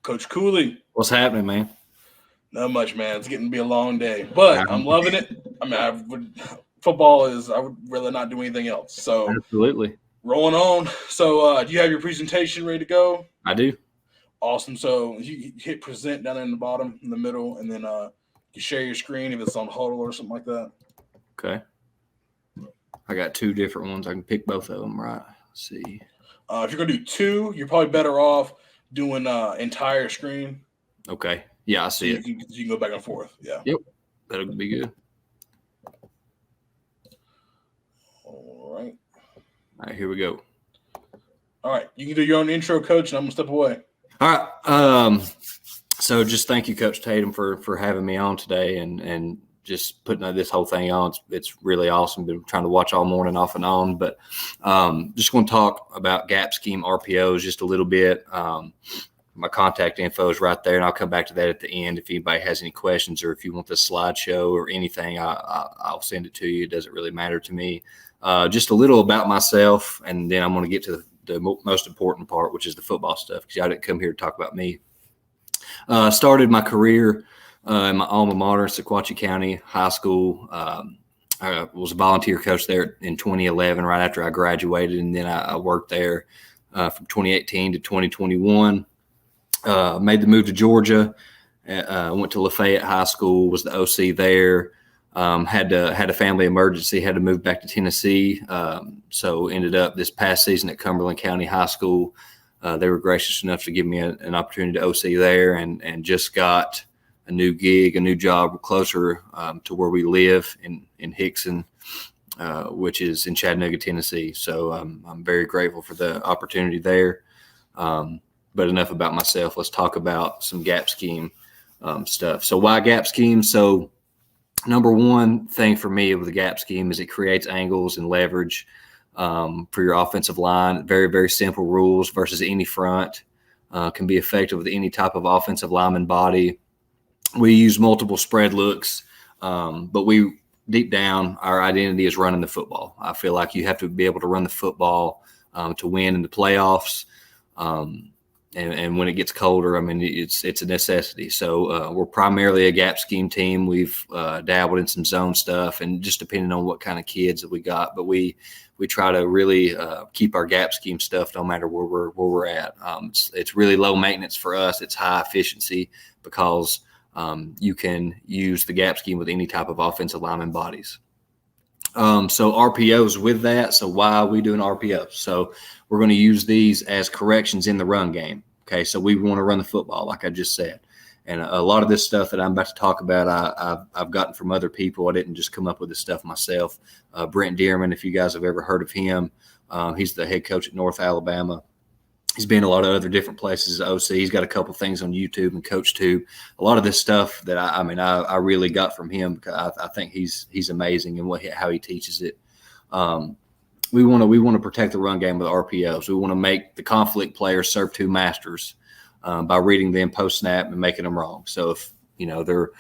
Coach Cooley. What's happening, man? Not much, man. It's getting to be a long day, but I'm loving it. I mean, I would rather not do anything else. So absolutely. Rolling on. So do you have your presentation ready to go? I do. Awesome. So you hit present down there in the bottom, in the middle, and then you share your screen if it's on Huddle or something like that. Okay. I got two different ones. I can pick both of them, right? Let's see. If you're going to do two, you're probably better off doing entire screen. Okay. Yeah, I see it. You can go back and forth. Yeah. Yep. That'll be good. All right. All right, here we go. All right. You can do your own intro, Coach, and I'm going to step away. All right. So just thank you, Coach Tatum, for having me on today and just putting this whole thing on. It's really awesome. Been trying to watch all morning off and on, but just want to talk about Gap Scheme RPOs just a little bit. My contact info is right there, and I'll come back to that at the end. If anybody has any questions or if you want the slideshow or anything, I'll send it to you. It doesn't really matter to me. Just a little about myself, and then I'm going to get to the most important part, which is the football stuff, because I didn't come here to talk about me. Started my career in my alma mater, Sequatchie County High School. I was a volunteer coach there in 2011, right after I graduated, and then I worked there from 2018 to 2021. Made the move to Georgia. Went to Lafayette High School. Was the OC there. Had a family emergency. Had to move back to Tennessee. So ended up this past season at Cumberland County High School. They were gracious enough to give me an opportunity to OC there, and just got a new gig, a new job closer to where we live in Hickson, which is in Chattanooga, Tennessee. So I'm very grateful for the opportunity there. But enough about myself. Let's talk about some Gap Scheme stuff. So why Gap Scheme? So number one thing for me with the Gap Scheme is it creates angles and leverage for your offensive line. Very, very simple rules versus any front. Can be effective with any type of offensive lineman body. We use multiple spread looks, but we deep down, our identity is running the football. I feel like you have to be able to run the football to win in the playoffs. And when it gets colder, I mean, it's a necessity. So we're primarily a Gap Scheme team. We've dabbled in some zone stuff, and just depending on what kind of kids that we got. But we try to really keep our Gap Scheme stuff no matter where we're at. It's really low maintenance for us. It's high efficiency because you can use the Gap Scheme with any type of offensive lineman bodies. So RPOs with that. So why are we doing RPOs? So we're going to use these as corrections in the run game. Okay. So we want to run the football, like I just said. And a lot of this stuff that I'm about to talk about, I've gotten from other people. I didn't just come up with this stuff myself. Brent Dearman, if you guys have ever heard of him, he's the head coach at North Alabama. He's been a lot of other different places as OC. He's got a couple things on YouTube and CoachTube. A lot of this stuff that I really got from him because I think he's amazing in how he teaches it. We want to protect the run game with RPOs. We want to make the conflict players serve two masters by reading them post snap and making them wrong. So if they're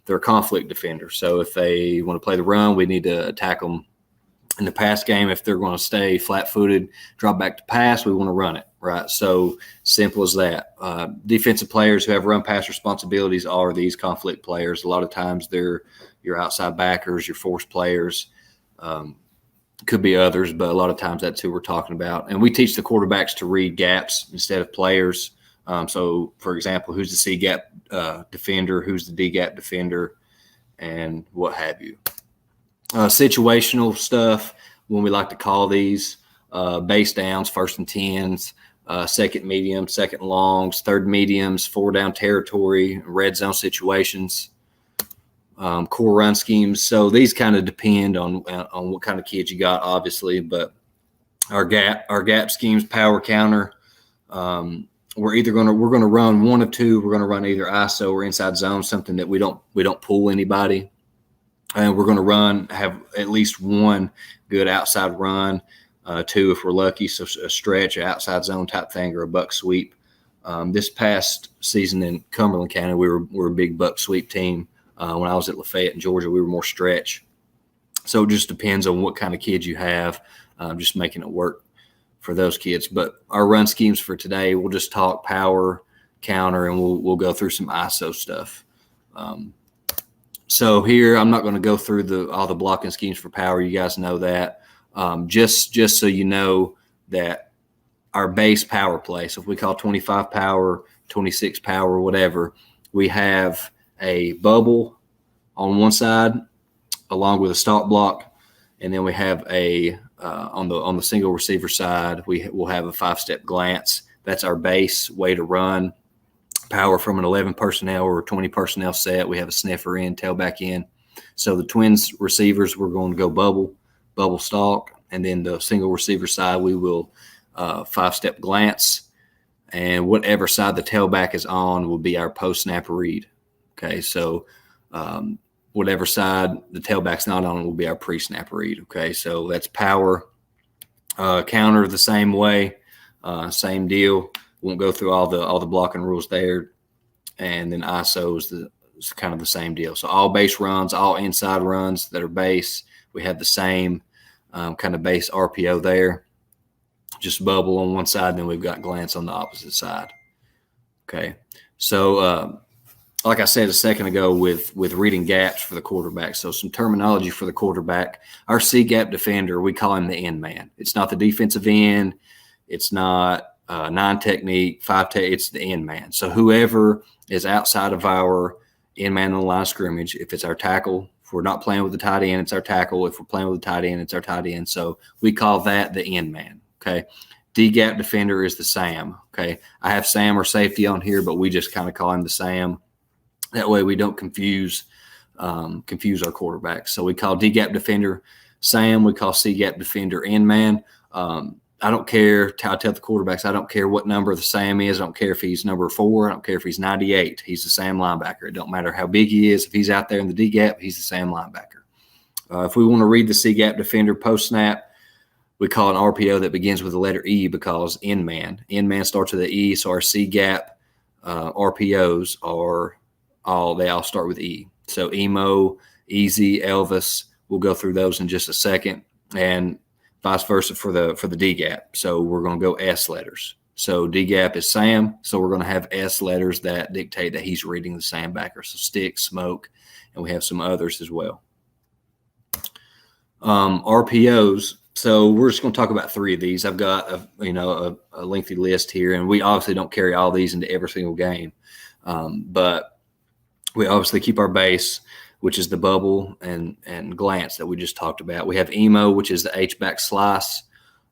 a conflict defender, so if they want to play the run, we need to attack them in the pass game. If they're going to stay flat-footed, drop back to pass, we want to run it. Right. So simple as that. Defensive players who have run pass responsibilities are these conflict players. A lot of times they're your outside backers, your force players. Could be others, but a lot of times that's who we're talking about. And we teach the quarterbacks to read gaps instead of players. So, for example, who's the C gap defender, who's the D gap defender, and what have you. Situational stuff, when we like to call these base downs, first and 10s. Second medium, second longs, third mediums, 4-down territory, red zone situations, core run schemes. So these kind of depend on what kind of kids you got, obviously. But our gap schemes, power counter. We're going to run one of two. We're going to run either ISO or inside zone, something that we don't pull anybody, and we're going to have at least one good outside run. Two, if we're lucky, so a stretch, outside zone type thing, or a buck sweep. This past season in Cumberland County, we were a big buck sweep team. When I was at Lafayette in Georgia, we were more stretch. So it just depends on what kind of kids you have, just making it work for those kids. But our run schemes for today, we'll just talk power, counter, and we'll go through some ISO stuff. So here, I'm not going to go through all the blocking schemes for power. You guys know that. Just so you know that our base power play, so if we call 25 power, 26 power, whatever, we have a bubble on one side along with a stop block, and then we have on the single receiver side, we'll have a 5-step glance. That's our base way to run power from an 11 personnel or 20 personnel set. We have a sniffer in, tailback in. So the twins receivers, we're going to go bubble stalk, and then the single receiver side, we will 5-step glance, and whatever side the tailback is on will be our post-snap read. Okay, so whatever side the tailback's not on will be our pre-snap read. Okay, so that's power. Counter the same way, same deal. Won't go through all the blocking rules there. And then ISO is kind of the same deal. So all base runs, all inside runs that are base, we have the same kind of base RPO there. Just bubble on one side, and then we've got glance on the opposite side. Okay, so like I said a second ago with reading gaps for the quarterback, so some terminology for the quarterback. Our C gap defender, we call him the end man. It's not the defensive end. It's not 9 technique, 5 tech. It's the end man. So whoever is outside of our end man on the line of scrimmage, if it's our tackle, if we're not playing with the tight end, it's our tackle. If we're playing with the tight end, it's our tight end. So we call that the end man. Okay. D gap defender is the Sam. Okay. I have Sam or safety on here, but we just kind of call him the Sam. That way we don't confuse our quarterback. So we call D gap defender Sam. We call C gap defender end man. I don't care. I tell the quarterbacks, I don't care what number the Sam is. I don't care if he's number 4. I don't care if he's 98. He's the Sam linebacker. It don't matter how big he is. If he's out there in the D gap, he's the Sam linebacker. If we want to read the C gap defender post snap, we call an RPO that begins with the letter E because end man. End man starts with the E, so our C gap RPOs all start with E. So Emo, Easy, Elvis. We'll go through those in just a second, and vice versa for the D gap. So we're going to go S letters. So D gap is Sam. So we're going to have S letters that dictate that he's reading the Sam backer. So stick, smoke, and we have some others as well. RPOs. So we're just going to talk about 3 of these. I've got a lengthy list here, and we obviously don't carry all these into every single game, but we obviously keep our base, which is the bubble and glance that we just talked about. We have Emo, which is the H-back slice.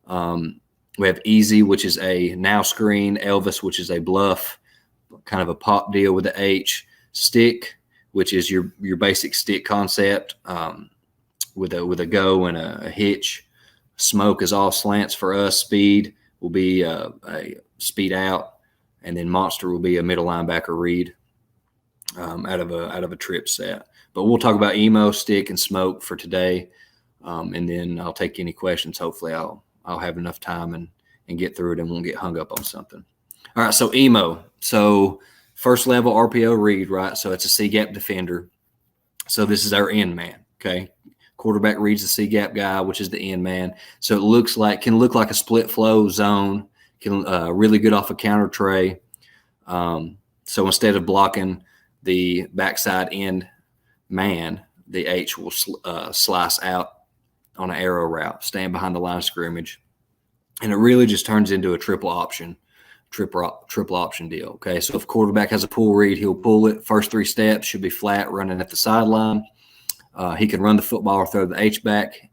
We have Easy, which is a now screen. Elvis, which is a bluff, kind of a pop deal with the H. Stick, which is your basic stick concept with a go and a hitch. Smoke is all slants for us. Speed will be a speed out, and then monster will be a middle linebacker read out of a trip set. But we'll talk about Emo, stick, and smoke for today, and then I'll take any questions. Hopefully, I'll have enough time and get through it and won't get hung up on something. All right, so Emo. So first level RPO read, right? So it's a C gap defender. So this is our end man. Okay, quarterback reads the C gap guy, which is the end man. So it can look like a split flow zone. Can really good off a counter tray. So instead of blocking the backside end man, the H will slice out on an arrow route, stand behind the line of scrimmage, and it really just turns into a triple option deal. Okay, so if quarterback has a pull read, he'll pull it. First 3 steps should be flat, running at the sideline. He can run the football or throw the H back.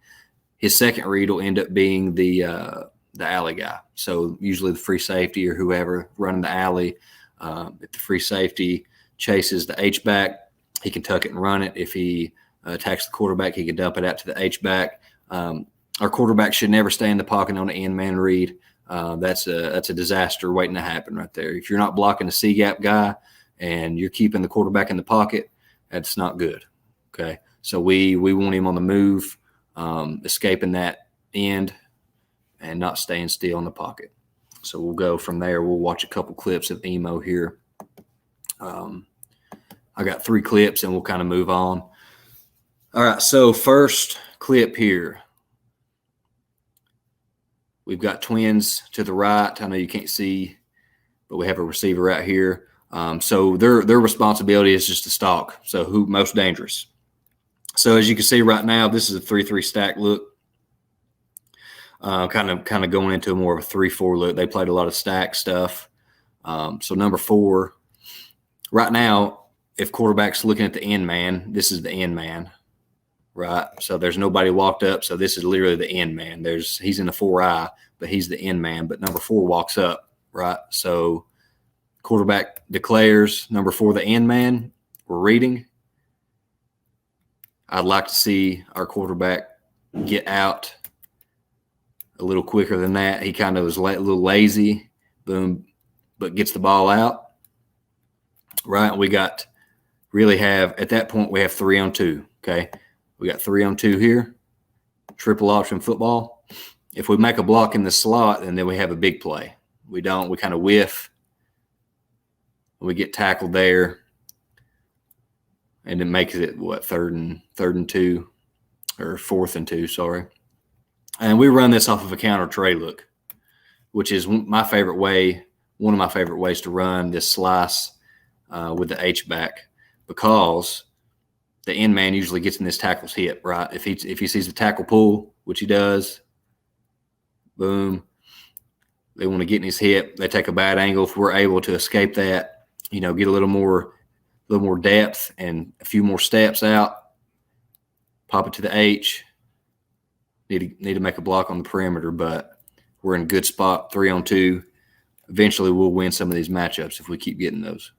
His second read will end up being the alley guy. So usually the free safety or whoever running the alley. If the free safety chases the H back, he can tuck it and run it. If he attacks the quarterback, he can dump it out to the H back. Our quarterback should never stay in the pocket on the end man read. That's a disaster waiting to happen right there. If you're not blocking the C gap guy and you're keeping the quarterback in the pocket, that's not good. Okay, so we want him on the move, escaping that end and not staying still in the pocket. So we'll go from there. We'll watch a couple clips of Emo here. I got 3 clips and we'll kind of move on. All right, so first clip here. We've got twins to the right. I know you can't see, but we have a receiver out here. So their responsibility is just to stalk. So who most dangerous. So as you can see right now, this is a 3-3 stack look. Kind of going into more of a 3-4 look. They played a lot of stack stuff. So number 4, right now, if quarterback's looking at the end man, this is the end man, right? So there's nobody walked up. So this is literally the end man. He's in the 4-eye, but he's the end man. But number 4 walks up, right? So quarterback declares number 4 the end man. We're reading. I'd like to see our quarterback get out a little quicker than that. He kind of was a little lazy, boom, but gets the ball out. Right, at that point we have 3-on-2. Okay, we got 3-on-2 here. Triple option football. If we make a block in the slot, and then we have a big play. We don't. We kind of whiff. We get tackled there, and it makes it third and 2, or 4th and 2. Sorry, and we run this off of a counter tray look, which is my favorite way. One of my favorite ways to run this slice. With the H-back, because the end man usually gets in this tackle's hip, right? If he sees the tackle pull, which he does, boom, they want to get in his hip. They take a bad angle. If we're able to escape that, get a little more depth and a few more steps out, pop it to the H. Need to make a block on the perimeter, but we're in a good spot, 3-on-2. Eventually, we'll win some of these matchups if we keep getting those.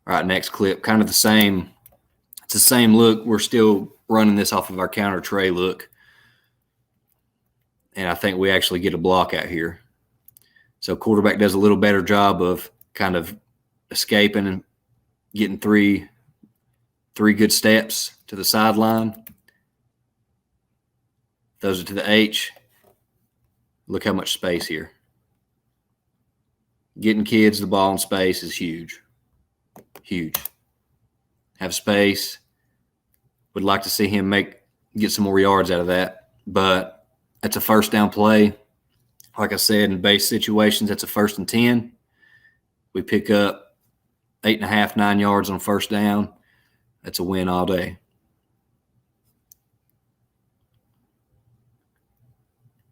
All right, next clip, kind of the same. It's the same look. We're still running this off of our counter tray look. And I think we actually get a block out here. So quarterback does a little better job of kind of escaping and getting three good steps to the sideline. Those are to the H. Look how much space here. Getting kids the ball in space is huge. Huge. Have space. Would like to see him get some more yards out of that. But that's a first down play. Like I said, in base situations, that's a 1st and 10. We pick up 8.5, 9 yards on first down. That's a win all day.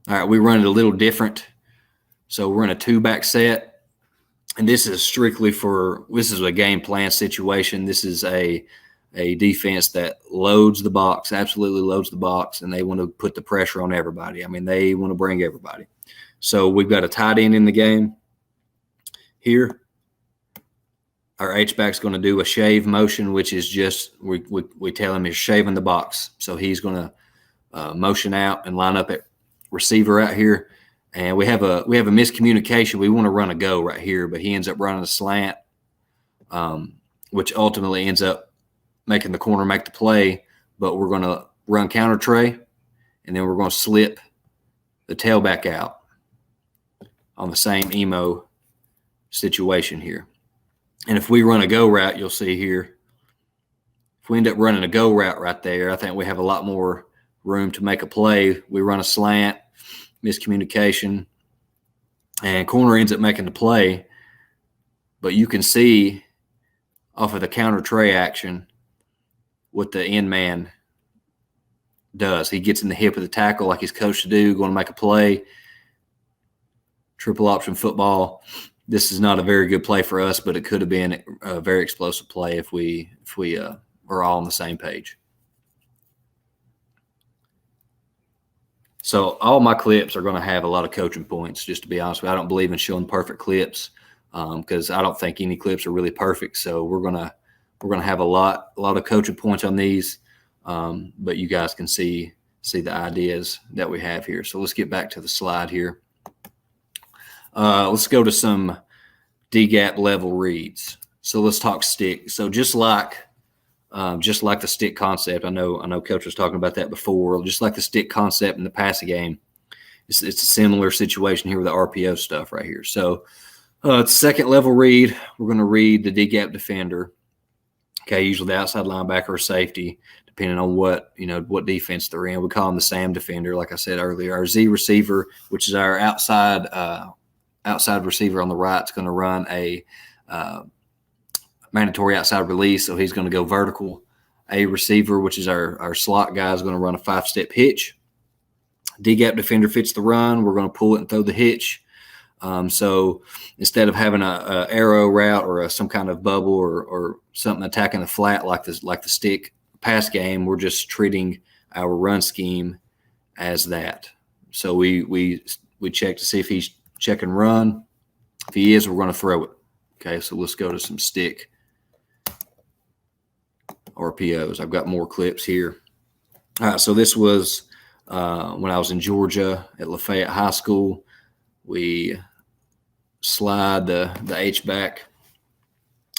All right, we run it a little different. So we're in a 2-back set. And this is strictly this is a game plan situation. This is a defense that loads the box, absolutely loads the box, and they want to put the pressure on everybody. I mean, they want to bring everybody. So we've got a tight end in the game here. Our H-back's going to do a shave motion, which is just we tell him he's shaving the box. So he's going to motion out and line up at receiver out here. And we have a miscommunication. We want to run a go right here, but he ends up running a slant, which ultimately ends up making the corner make the play. But we're going to run counter tray, and then we're going to slip the tailback out on the same Emo situation here. And if we run a go route, you'll see here, if we end up running a go route right there, I think we have a lot more room to make a play. We run a slant, miscommunication, and corner ends up making the play. But you can see off of the counter tray action what the end man does. He gets in the hip of the tackle like he's coached to do, going to make a play. Triple option football. This is not a very good play for us, but it could have been a very explosive play if we were all on the same page. So all my clips are going to have a lot of coaching points, just to be honest with you. I don't believe in showing perfect clips because I don't think any clips are really perfect. So we're gonna have a lot of coaching points on these, but you guys can see the ideas that we have here. So let's get back to the slide here. Let's go to some D-gap level reads. So let's talk stick. So just like the stick concept, I know Coach was talking about that before. Just like the stick concept in the passing game, it's a similar situation here with the RPO stuff right here. So it's second level read. We're going to read the D-gap defender. Okay, usually the outside linebacker or safety, depending on what defense they're in. We call him the Sam defender, like I said earlier. Our Z receiver, which is our outside receiver on the right, is going to run a mandatory outside release, so he's going to go vertical. A receiver, which is our slot guy, is going to run a 5-step hitch. D-gap defender fits the run. We're going to pull it and throw the hitch. So instead of having a arrow route or some kind of bubble or something attacking the flat like the stick pass game, we're just treating our run scheme as that. So we check to see if he's check and run. If he is, we're going to throw it. Okay, so let's go to some stick RPOs. I've got more clips here. All right, so this was when I was in Georgia at Lafayette High School. We slide the H back.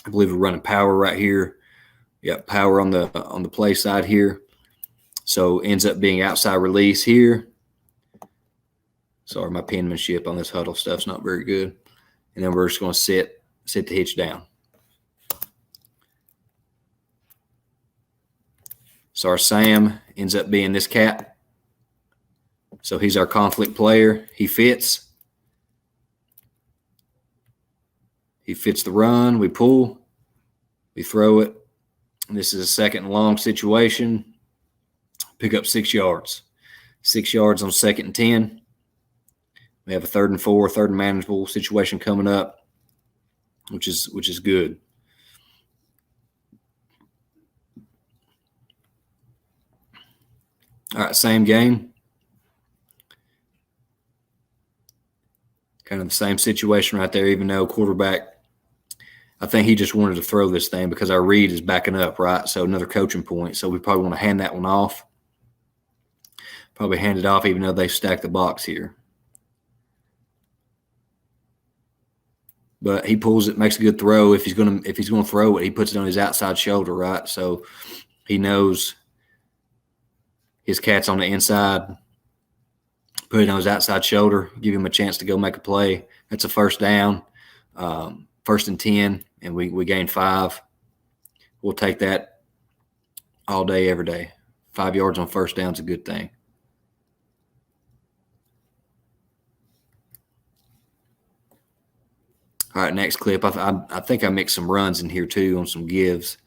I believe we're running power right here. We got power on the play side here. So ends up being outside release here. Sorry, my penmanship on this huddle stuff's not very good. And then we're just going to sit the hitch down. So our Sam ends up being this cat. So he's our conflict player. He fits. He fits the run. We pull. We throw it. And this is a 2nd and long situation. Pick up 6 yards. 6 yards on 2nd and 10. We have a 3rd and 4, 3rd and manageable situation coming up, which is good. All right, same game. Kind of the same situation right there, even though quarterback, I think he just wanted to throw this thing because our read is backing up, right? So another coaching point. So we probably want to hand that one off. Probably hand it off even though they stacked the box here. But he pulls it, makes a good throw. If he's gonna throw it, he puts it on his outside shoulder, right? So he knows his cat's on the inside. Put it on his outside shoulder, give him a chance to go make a play. That's a 1st down, 1st and 10, and we gain 5. We'll take that all day, every day. 5 yards on 1st down is a good thing. All right, next clip. I think I mixed some runs in here too on some gives.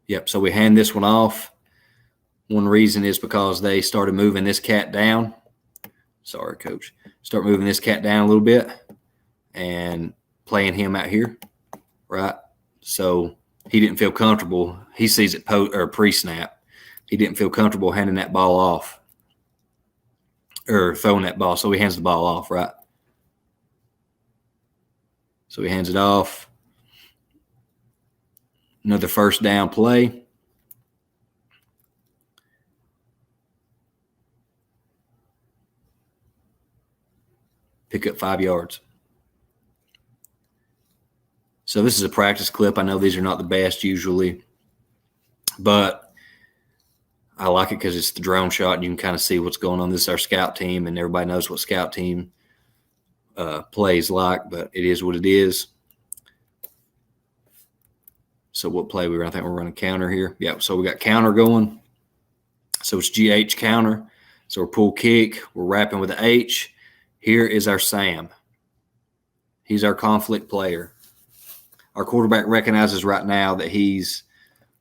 Yep, so we hand this one off. One reason is because they started moving this cat down. Sorry, coach. Start moving this cat down a little bit and playing him out here, right? So he didn't feel comfortable. He sees it pre-snap. He didn't feel comfortable handing that ball off or throwing that ball, so he hands the ball off, right? So he hands it off. Another 1st down play. Pick up 5 yards. So this is a practice clip. I know these are not the best usually, but I like it because it's the drone shot and you can kind of see what's going on. This is our scout team, and everybody knows what scout team plays like, but it is what it is. So what play we run? I think we're running counter here. Yeah, so we got counter going. So it's GH counter. So we're pull kick. We're wrapping with the H. Here is our Sam. He's our conflict player. Our quarterback recognizes right now that he's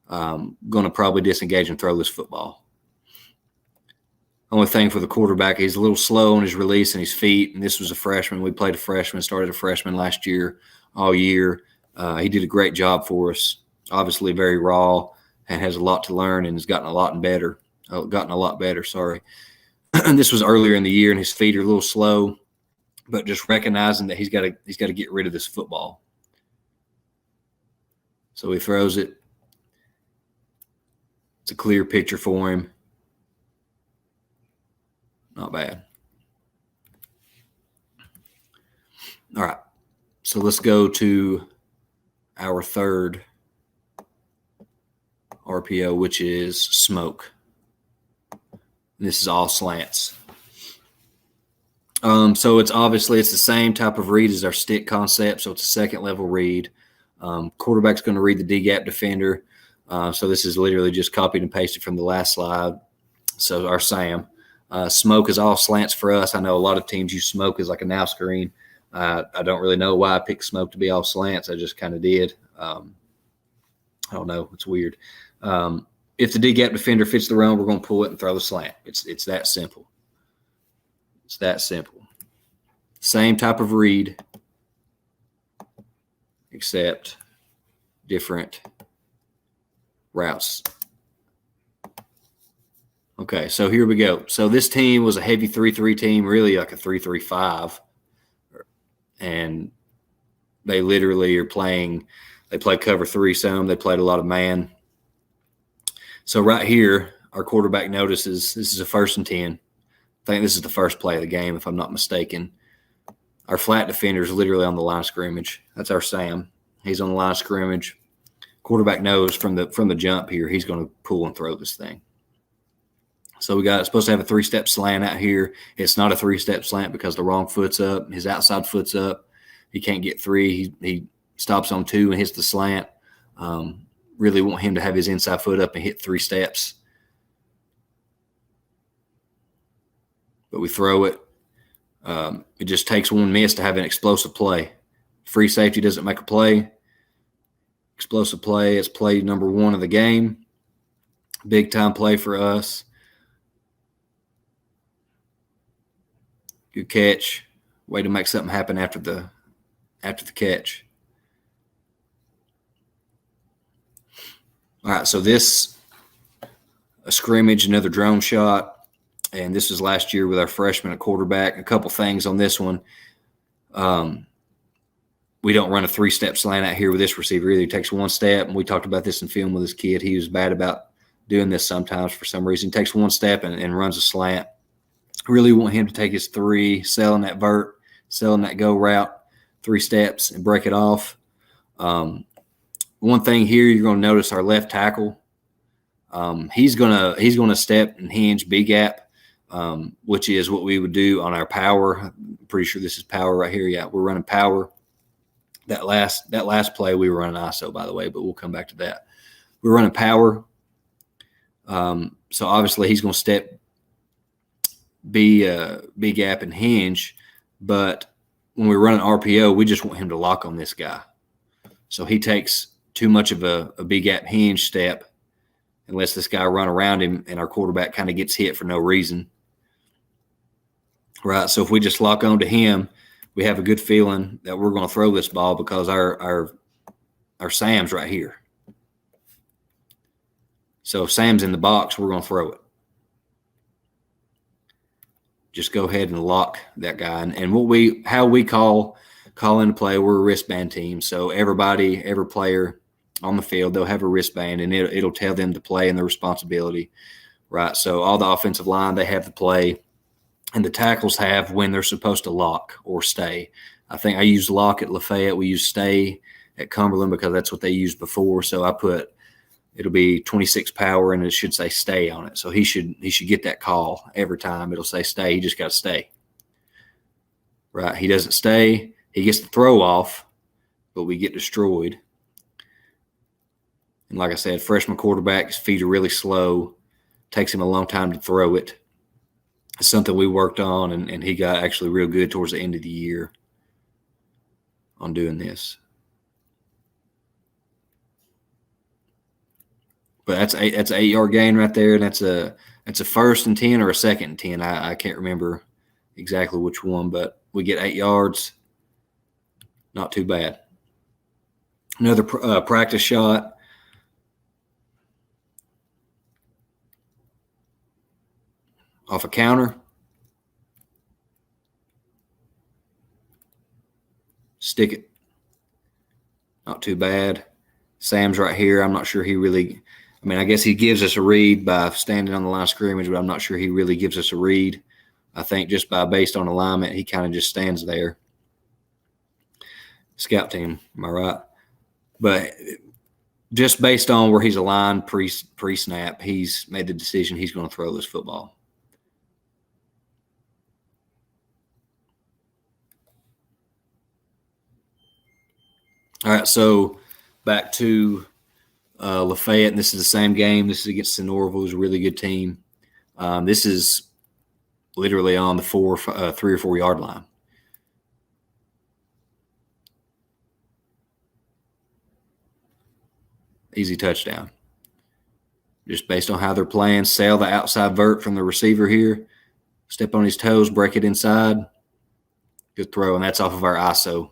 going to probably disengage and throw this football. Only thing for the quarterback, he's a little slow on his release and his feet, and this was a freshman. We played a freshman, started a freshman last year, all year. He did a great job for us. Obviously very raw and has a lot to learn and has gotten a lot better. And this was earlier in the year, and his feet are a little slow, but just recognizing that he's got to get rid of this football. So he throws it. It's a clear picture for him. Not bad. All right. So let's go to our 3rd RPO, which is smoke. This is all slants. So it's the same type of read as our stick concept. So it's a 2nd level read. Quarterback's going to read the D-gap defender. So this is literally just copied and pasted from the last slide. So our Sam. Smoke is all slants for us. I know a lot of teams use smoke as like a now screen. I don't really know why I picked smoke to be all slants. I just kind of did. I don't know. It's weird. If the D-gap defender fits the run, we're going to pull it and throw the slant. It's that simple. It's that simple. Same type of read, except different routes. Okay, so here we go. So this team was a heavy 3-3 team, really like a 3-3-5. And they literally are playing – they play cover 3 some. They played a lot of man. So right here, our quarterback notices this is a 1st and 10. I think this is the first play of the game, if I'm not mistaken. Our flat defender is literally on the line of scrimmage. That's our Sam. He's on the line of scrimmage. Quarterback knows from the jump here he's going to pull and throw this thing. So we got supposed to have a 3-step slant out here. It's not a 3-step slant because the wrong foot's up. His outside foot's up. He can't get 3. He stops on 2 and hits the slant. Really want him to have his inside foot up and hit 3 steps. But we throw it. It just takes one miss to have an explosive play. Free safety doesn't make a play. Explosive play, it's play number 1 of the game. Big time play for us. Good catch. Way to make something happen after the catch. All right, so this a scrimmage, another drone shot, and this was last year with our freshman at quarterback. A couple things on this one. We don't run a 3-step slant out here with this receiver either. He takes 1 step, and we talked about this in film with this kid. He was bad about doing this sometimes for some reason. He takes 1 step and runs a slant. Really want him to take his 3, selling that vert, selling that go route, 3 steps, and break it off. One thing here, you're going to notice our left tackle. He's gonna step and hinge B gap, which is what we would do on our power. I'm pretty sure this is power right here. Yeah, we're running power. That last play we were running ISO, by the way, but we'll come back to that. We're running power. So obviously he's going to step B gap and hinge, but when we run an RPO, we just want him to lock on this guy. So he takes too much of a B gap hinge step and lets this guy run around him, and our quarterback kind of gets hit for no reason. Right. So if we just lock on to him, we have a good feeling that we're going to throw this ball because our Sam's right here. So if Sam's in the box, we're going to throw it. Just go ahead and lock that guy. And how we call into play, we're a wristband team. So every player on the field, they'll have a wristband, and it'll tell them to play and their responsibility, right? So all the offensive line, they have the play, and the tackles have when they're supposed to lock or stay. I think I used lock at Lafayette. We use stay at Cumberland because that's what they used before. So I put it'll be 26 power, and it should say stay on it. So he should get that call every time. It'll say stay. He just got to stay. Right? He doesn't stay. He gets the throw off, but we get destroyed. And like I said, freshman quarterback, his feet are really slow. Takes him a long time to throw it. It's something we worked on, and he got actually real good towards the end of the year on doing this. But that's an 8-yard gain right there, and that's a 1st and 10 or a 2nd and 10. I can't remember exactly which one, but we get 8 yards. Not too bad. Another practice shot. Off a counter. Stick it. Not too bad. Sam's right here. I'm not sure he really – I guess he gives us a read by standing on the line of scrimmage, but I'm not sure he really gives us a read. I think just based on alignment, he kind of just stands there. Scout team, am I right? But just based on where he's aligned pre-snap, he's made the decision he's going to throw this football. All right, so back to Lafayette, and this is the same game. This is against Sonoraville, who's a really good team. This is literally on the 3 or 4 yard line. Easy touchdown. Just based on how they're playing, sail the outside vert from the receiver here, step on his toes, break it inside. Good throw, and that's off of our ISO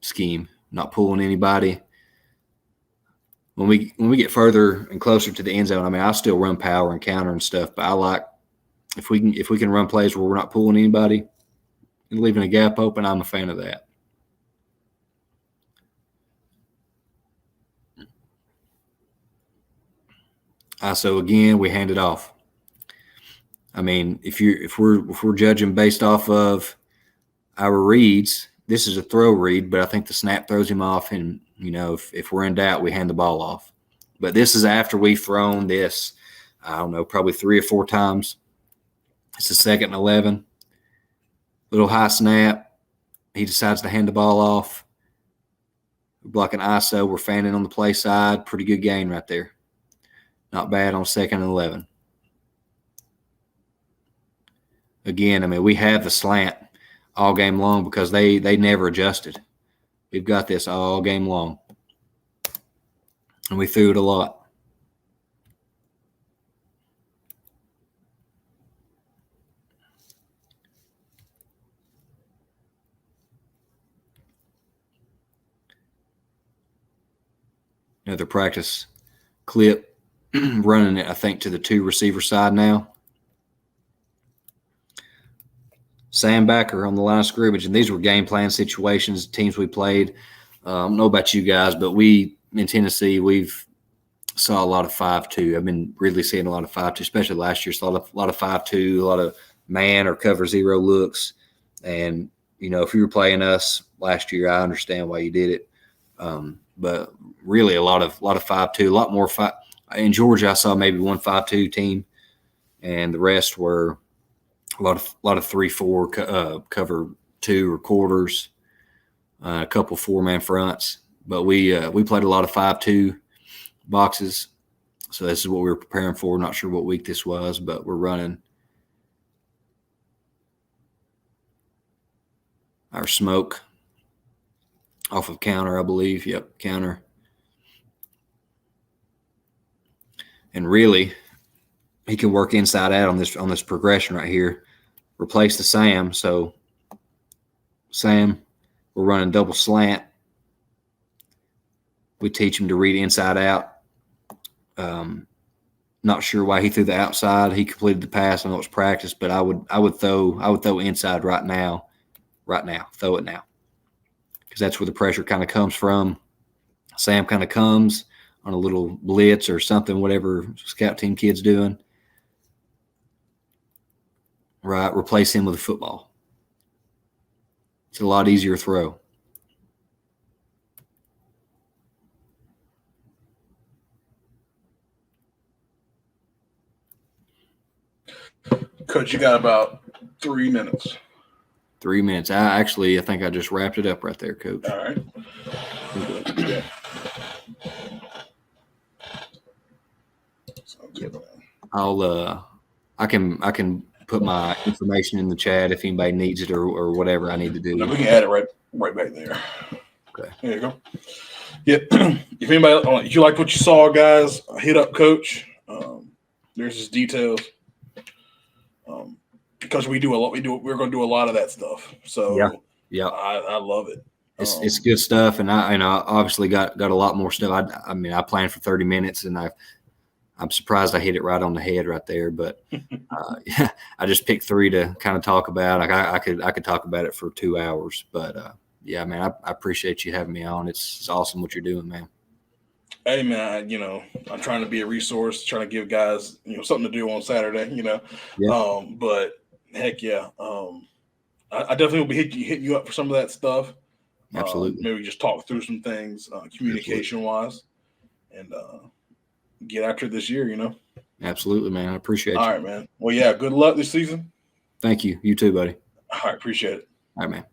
scheme. Not pulling anybody. When we get further and closer to the end zone, I mean, I'll still run power and counter and stuff, but I like if we can run plays where we're not pulling anybody and leaving a gap open, I'm a fan of that. So again, we hand it off. I mean, if we're judging based off of our reads, this is a throw read, but I think the snap throws him off, and if we're in doubt, we hand the ball off. But this is after we've thrown this, I don't know, probably 3 or 4 times. It's a 2nd and 11. Little high snap. He decides to hand the ball off. We're blocking ISO. We're fanning on the play side. Pretty good gain right there. Not bad on 2nd and 11. Again, I mean, we have the slant all game long because they never adjusted. We've got this all game long. And we threw it a lot. Another practice clip. Running it, I think, to the 2 receiver side now. Sam Backer on the line of scrimmage, and these were game plan situations, teams we played. I don't know about you guys, but we in Tennessee, we've saw a lot of 5-2. I've been really seeing a lot of 5-2, especially last year. Saw a lot of 5-2, a lot of man or cover 0 looks. And if you were playing us last year, I understand why you did it. But really, a lot of 5-2, a lot more 5. In Georgia, I saw maybe one 5-2 team, and the rest were a lot of 3-4 cover 2 or quarters, a couple 4-man fronts. But we played a lot of 5-2 boxes, so this is what we were preparing for. Not sure what week this was, but we're running our smoke off of counter, I believe. Yep, counter. And really, he can work inside out on this progression right here. Replace the Sam. So Sam, we're running double slant. We teach him to read inside out. Not sure why he threw the outside. He completed the pass. I know it's practice, but I would throw inside right now. Throw it now, because that's where the pressure kind of comes from. Sam kind of comes on a little blitz or something, whatever scout team kid's doing. Right, replace him with a football. It's a lot easier throw. Coach, you got about 3 minutes. 3 minutes. I think I just wrapped it up right there, Coach. All right. Yeah. I can put my information in the chat if anybody needs it or whatever I need to do. No, we can add it right back there. Okay. There you go. Yep. If anybody, if you like what you saw, guys, hit up Coach. There's his details. Because we're going to do a lot of that stuff. So yeah, I love it. It's good stuff, and I obviously got a lot more stuff. I planned for 30 minutes, and I'm surprised I hit it right on the head right there. But I just picked 3 to kind of talk about. I could talk about it for 2 hours. But yeah, man, I appreciate you having me on. It's awesome what you're doing, man. Hey, man, I'm trying to be a resource, trying to give guys, something to do on Saturday, Yeah. But heck yeah. I definitely will be hitting you up for some of that stuff. Absolutely. Maybe just talk through some things communication wise and get after this year, Absolutely, man. I appreciate you. All right, man. Well, yeah, good luck this season. Thank you. You too, buddy. All right, appreciate it. All right, man.